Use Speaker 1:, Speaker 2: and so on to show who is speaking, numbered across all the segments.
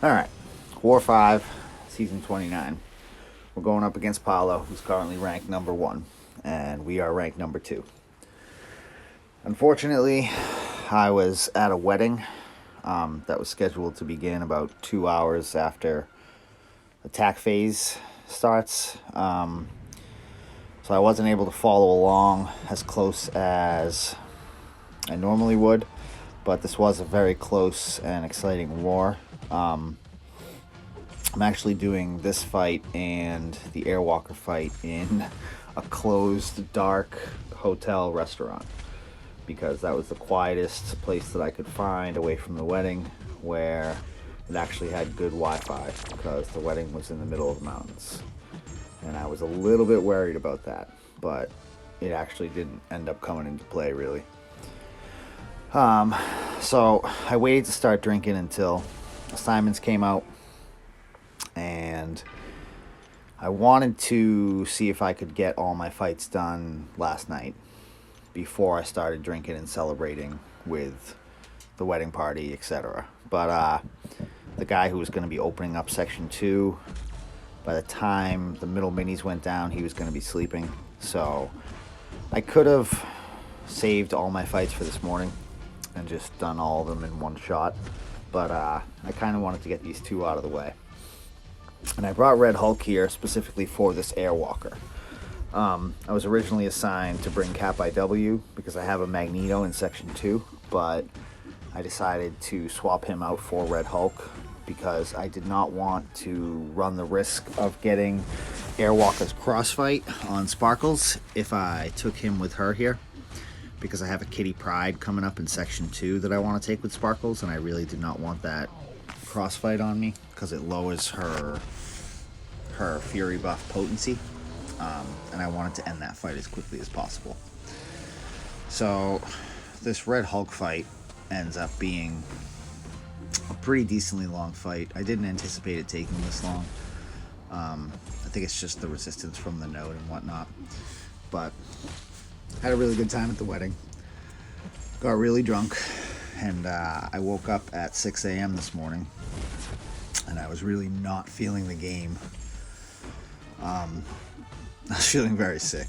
Speaker 1: Alright, War 5, Season 29. We're going up against PALO, who's currently ranked number 1, and we are ranked number 2. Unfortunately, I was at a wedding that was scheduled to begin about 2 hours after attack phase starts. So I wasn't able to follow along as close as I normally would, but this was a very close and exciting war. I'm actually doing this fight and the Airwalker fight in a closed, dark hotel restaurant because that was the quietest place that I could find away from the wedding where it actually had good Wi-Fi because the wedding was in the middle of the mountains. And I was a little bit worried about that, but it actually didn't end up coming into play, really. So I waited to start drinking until assignments came out, and I wanted to see if I could get all my fights done last night before I started drinking and celebrating with the wedding party, etc. But the guy who was going to be opening up Section 2, by the time the middle minis went down, he was going to be sleeping. So I could have saved all my fights for this morning and just done all of them in one shot. But I kind of wanted to get these two out of the way. And I brought Red Hulk here specifically for this Airwalker. I was originally assigned to bring Cat by W because I have a Magneto in Section 2, but I decided to swap him out for Red Hulk because I did not want to run the risk of getting Airwalker's crossfight on Sparkles if I took him with her here, because I have a Kitty Pryde coming up in Section 2 that I want to take with Sparkles, and I really did not want that crossfight on me because it lowers her Fury buff potency, and I wanted to end that fight as quickly as possible. So this Red Hulk fight ends up being a pretty decently long fight. I didn't anticipate it taking this long. I think it's just the resistance from the node and whatnot, but had a really good time at the wedding. Got really drunk, and I woke up at 6 a.m. this morning, and I was really not feeling the game. I was feeling very sick.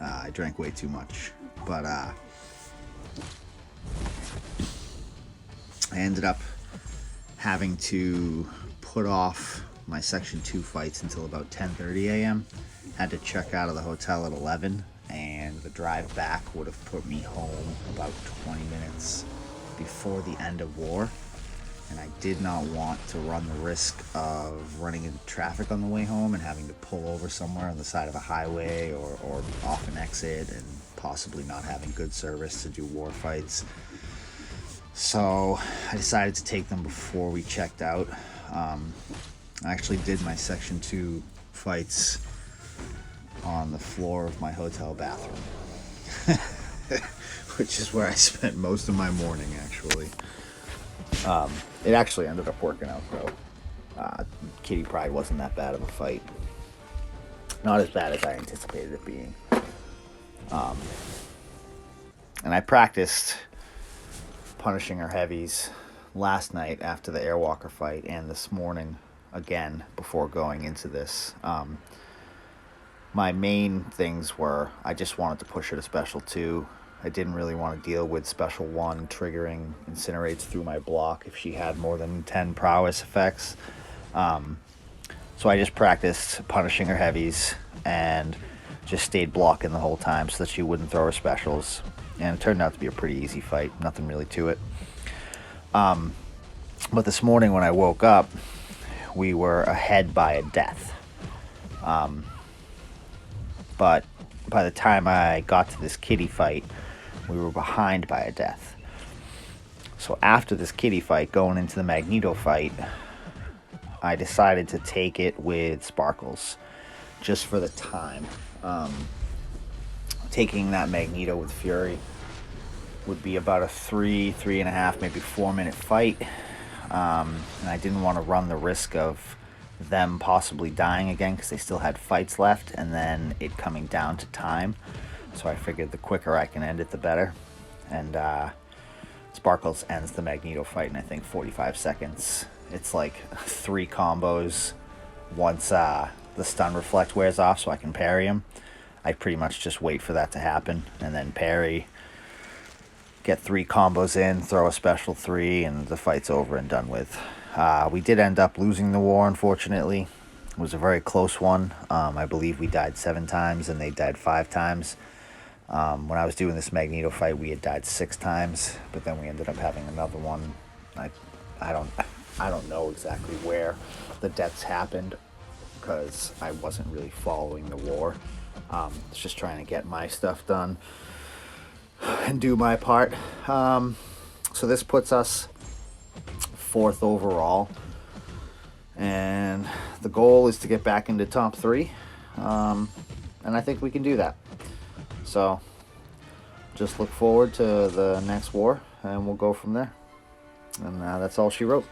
Speaker 1: I drank way too much, but I ended up having to put off my Section 2 fights until about 10:30 a.m. Had to check out of the hotel at 11, and the drive back would have put me home about 20 minutes before the end of war. And I did not want to run the risk of running into traffic on the way home and having to pull over somewhere on the side of a highway or off an exit and possibly not having good service to do war fights. So I decided to take them before we checked out. I actually did my Section 2 fights on the floor of my hotel bathroom, which is where I spent most of my morning, actually. It actually ended up working out, though. Kitty Pryde wasn't that bad of a fight. Not as bad as I anticipated it being. And I practiced punishing her heavies last night after the Airwalker fight and this morning again before going into this. My main things were I just wanted to push her to Special 2. I didn't really want to deal with Special 1 triggering incinerates through my block if she had more than 10 prowess effects. So I just practiced punishing her heavies and just stayed blocking the whole time so that she wouldn't throw her specials. And it turned out to be a pretty easy fight. Nothing really to it. But this morning when I woke up, we were ahead by a death. But by the time I got to this kitty fight, we were behind by a death. So after this kitty fight, going into the Magneto fight, I decided to take it with Sparkles, just for the time. Taking that Magneto with Fury would be about a 3.5, maybe 4 minute fight. And I didn't want to run the risk of them possibly dying again because they still had fights left and then it coming down to time. So I figured the quicker I can end it, the better. And Sparkles ends the Magneto fight in, I think, 45 seconds. it's like 3 combos once the stun reflect wears off, so I can parry him. I pretty much just wait for that to happen and then parry, get 3 combos in, throw a special 3, and the fight's over and done with. We did end up losing the war, unfortunately. It was a very close one. I believe we died 7 times and they died 5 times. When I was doing this Magneto fight, we had died 6 times, but then we ended up having another one. I don't know exactly where the deaths happened because I wasn't really following the war. It's just trying to get my stuff done and do my part. So this puts us 4th overall, and the goal is to get back into top 3, and I think we can do that. So just look forward to the next war, and we'll go from there. And that's all she wrote.